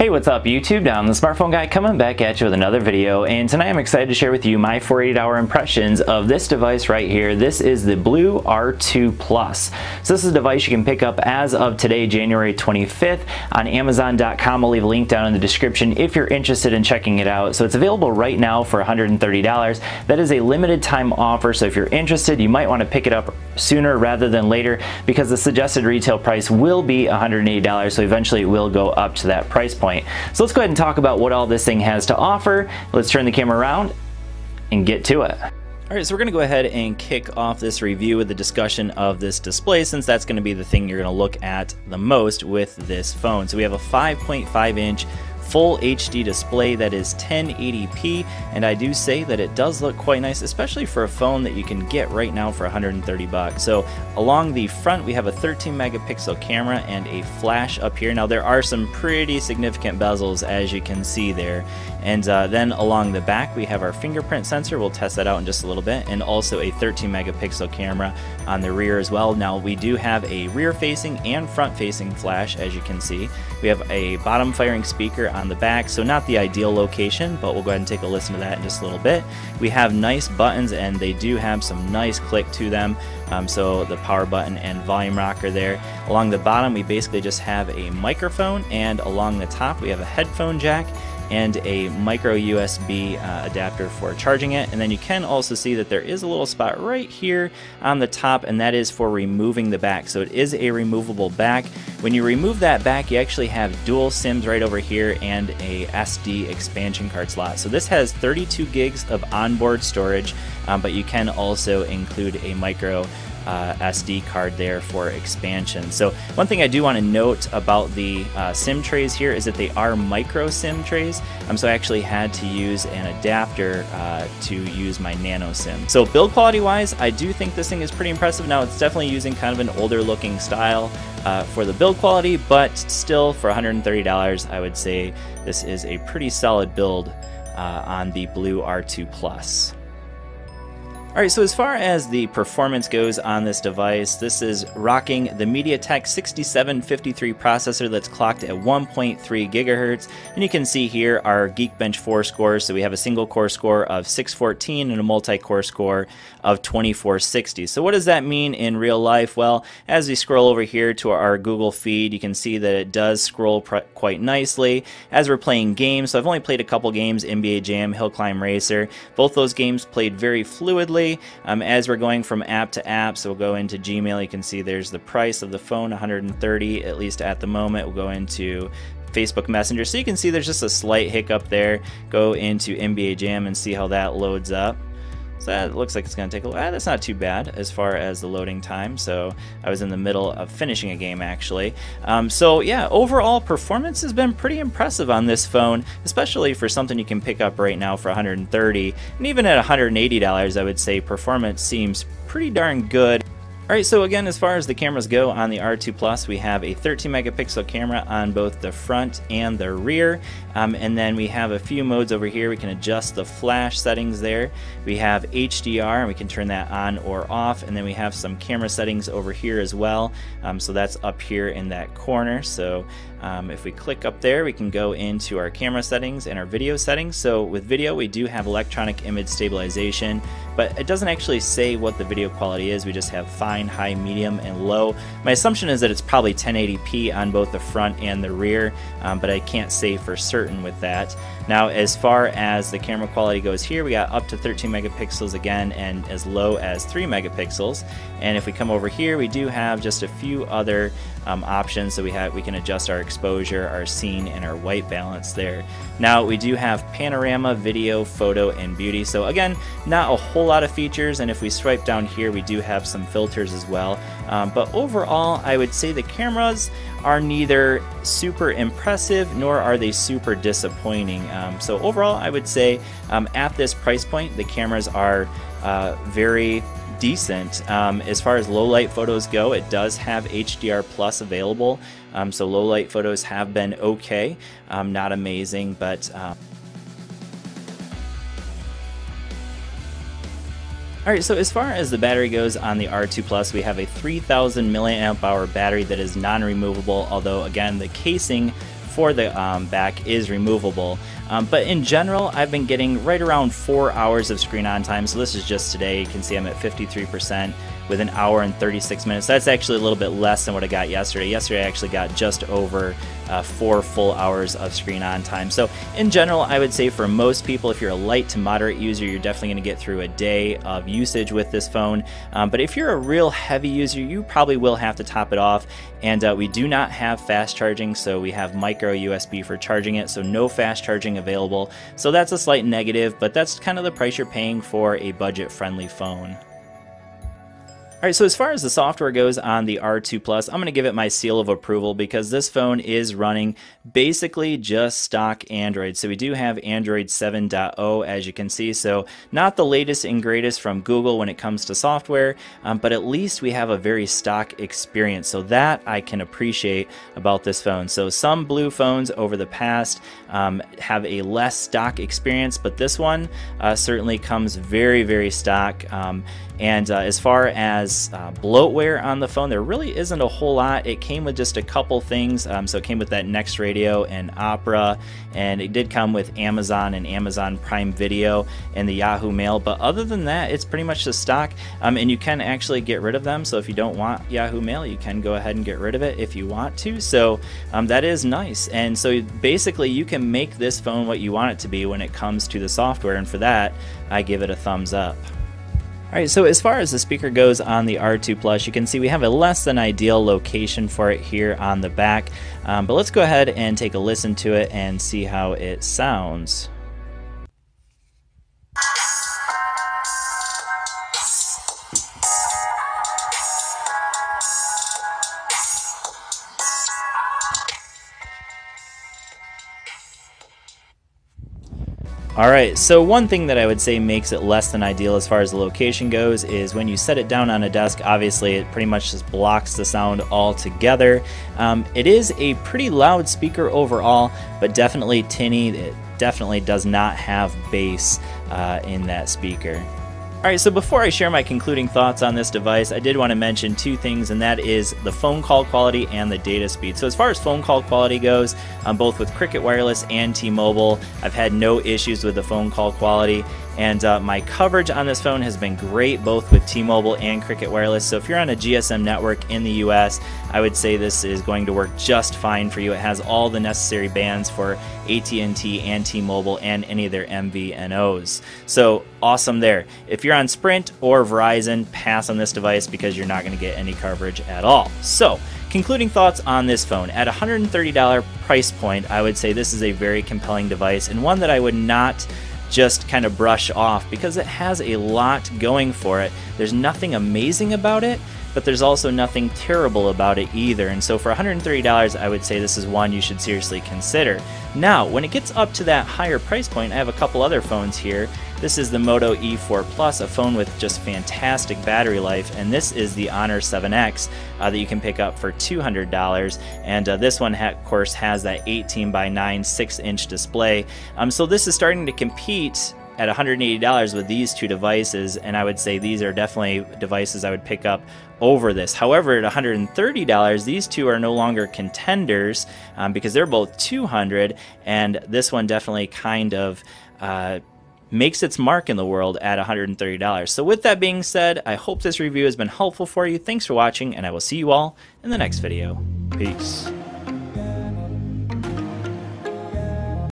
Hey, what's up YouTube? Down the Smartphone Guy coming back at you with another video, and tonight I'm excited to share with you my 48-hour impressions of this device right here. This is the Blu R2 Plus. So this is a device you can pick up as of today, January 25th on Amazon.com. I'll leave a link down in the description if you're interested in checking it out. So it's available right now for $130. That is a limited time offer, so if you're interested, you might want to pick it up sooner rather than later because the suggested retail price will be $180, so eventually it will go up to that price point. So let's go ahead and talk about what all this thing has to offer. Let's turn the camera around and get to it. Alright, so we're going to go ahead and kick off this review with the discussion of this display, since that's going to be the thing you're going to look at the most with this phone. So we have a 5.5 inch full HD display that is 1080p, and I do say that it does look quite nice, especially for a phone that you can get right now for 130 bucks. So along the front we have a 13 megapixel camera and a flash up here. Now there are some pretty significant bezels, as you can see there, and then along the back we have our fingerprint sensor. We'll test that out in just a little bit, and also a 13 megapixel camera on the rear as well. Now we do have a rear facing and front facing flash, as you can see. We have a bottom firing speaker on the back, so not the ideal location, but we'll go ahead and take a listen to that in just a little bit. We have nice buttons, and they do have some nice click to them. So the power button and volume rocker there. Along the bottom we basically just have a microphone, and along the top we have a headphone jack and a micro USB adapter for charging it. And then you can also see that there is a little spot right here on the top, and that is for removing the back. So it is a removable back. When you remove that back, you actually have dual SIMs right over here and a SD expansion card slot. So this has 32 gigs of onboard storage, but you can also include a micro SD card there for expansion. So one thing I do want to note about the SIM trays here is that they are micro SIM trays. So I actually had to use an adapter to use my nano SIM. So build quality wise, I do think this thing is pretty impressive. Now it's definitely using kind of an older looking style for the build quality, but still for $130 I would say this is a pretty solid build on the Blu R2 Plus. Alright, so as far as the performance goes on this device, this is rocking the MediaTek 6753 processor that's clocked at 1.3 gigahertz. And you can see here our Geekbench 4 scores. So we have a single core score of 614 and a multi-core score of 2460. So what does that mean in real life? Well, as we scroll over here to our Google feed, you can see that it does scroll quite nicely as we're playing games. So I've only played a couple games, NBA Jam, Hill Climb Racer. Both those games played very fluidly. As we're going from app to app, so we'll go into Gmail, you can see there's the price of the phone, $130 at least at the moment. We'll go into Facebook Messenger, so you can see there's just a slight hiccup there. Go into NBA Jam and see how that loads up. So that looks like it's going to take a while. That's not too bad as far as the loading time. So I was in the middle of finishing a game actually. So yeah, overall performance has been pretty impressive on this phone, especially for something you can pick up right now for $130. And even at $180, I would say performance seems pretty darn good. Alright, so again, as far as the cameras go on the R2 Plus, we have a 13 megapixel camera on both the front and the rear, and then we have a few modes over here. We can adjust the flash settings there. We have HDR, and we can turn that on or off, and then we have some camera settings over here as well. So that's up here in that corner. So if we click up there, we can go into our camera settings and our video settings. So with video, we do have electronic image stabilization, but it doesn't actually say what the video quality is. We just have fine, high, medium, and low. My assumption is that it's probably 1080p on both the front and the rear, but I can't say for certain with that. Now, as far as the camera quality goes here, we got up to 13 megapixels again, and as low as 3 megapixels. And if we come over here, we do have just a few other options. So we can adjust our exposure, our scene, and our white balance there. Now we do have panorama, video, photo, and beauty. So again, not a whole lot of features, and if we swipe down here, we do have some filters as well. But overall, I would say the cameras are neither super impressive nor are they super disappointing. So overall, I would say at this price point, the cameras are very decent. As far as low light photos go, it does have HDR Plus available, so low light photos have been okay, not amazing, but Alright, so as far as the battery goes on the R2 Plus, we have a 3000 milliamp hour battery that is non-removable, although again the casing for the back is removable. But in general, I've been getting right around 4 hours of screen on time. So this is just today. You can see I'm at 53% with an hour and 36 minutes. That's actually a little bit less than what I got yesterday. Yesterday I actually got just over 4 full hours of screen on time. So in general, I would say for most people, if you're a light to moderate user, you're definitely going to get through a day of usage with this phone. But if you're a real heavy user, you probably will have to top it off. And we do not have fast charging, so we have micro USB for charging it, so no fast charging available. So that's a slight negative, but that's kind of the price you're paying for a budget-friendly phone. Alright, so as far as the software goes on the R2 Plus, I'm going to give it my seal of approval because this phone is running basically just stock Android. So we do have Android 7.0 as you can see, so not the latest and greatest from Google when it comes to software, but at least we have a very stock experience. So that I can appreciate about this phone. So some Blue phones over the past have a less stock experience, but this one certainly comes very, very stock. And as far as bloatware on the phone, there really isn't a whole lot. It came with just a couple things. So it came with that Next Radio and Opera, and it did come with Amazon and Amazon Prime Video and the Yahoo Mail. But other than that, it's pretty much the stock. And you can actually get rid of them. So if you don't want Yahoo Mail, you can go ahead and get rid of it if you want to. So that is nice. And so basically, you can make this phone what you want it to be when it comes to the software. And for that, I give it a thumbs up. Alright, so as far as the speaker goes on the R2 Plus, you can see we have a less than ideal location for it here on the back. But let's go ahead and take a listen to it and see how it sounds. Alright, so one thing that I would say makes it less than ideal as far as the location goes is when you set it down on a desk, obviously it pretty much just blocks the sound altogether. It is a pretty loud speaker overall, but definitely tinny. It definitely does not have bass in that speaker. Alright, so before I share my concluding thoughts on this device, I did want to mention two things, and that is the phone call quality and the data speed. So as far as phone call quality goes, both with Cricket Wireless and T-Mobile, I've had no issues with the phone call quality. And my coverage on this phone has been great, both with T-Mobile and Cricket Wireless. So if you're on a GSM network in the US, I would say this is going to work just fine for you. It has all the necessary bands for AT&T and T-Mobile and any of their MVNOs. So awesome there. If you're on Sprint or Verizon, pass on this device because you're not going to get any coverage at all. So concluding thoughts on this phone. At $130 price point, I would say this is a very compelling device and one that I would not just kind of brush off because it has a lot going for it. There's nothing amazing about it, but there's also nothing terrible about it either. And so for $130, I would say this is one you should seriously consider. Now, when it gets up to that higher price point, I have a couple other phones here. This is the Moto E4 Plus, a phone with just fantastic battery life, and this is the Honor 7X that you can pick up for $200. And this one, of course, has that 18:9 6-inch display. So this is starting to compete at $180 with these two devices, and I would say these are definitely devices I would pick up over this. However, at $130, these two are no longer contenders because they're both $200, and this one definitely kind of makes its mark in the world at $130. So with that being said, I hope this review has been helpful for you. Thanks for watching, and I will see you all in the next video. Peace.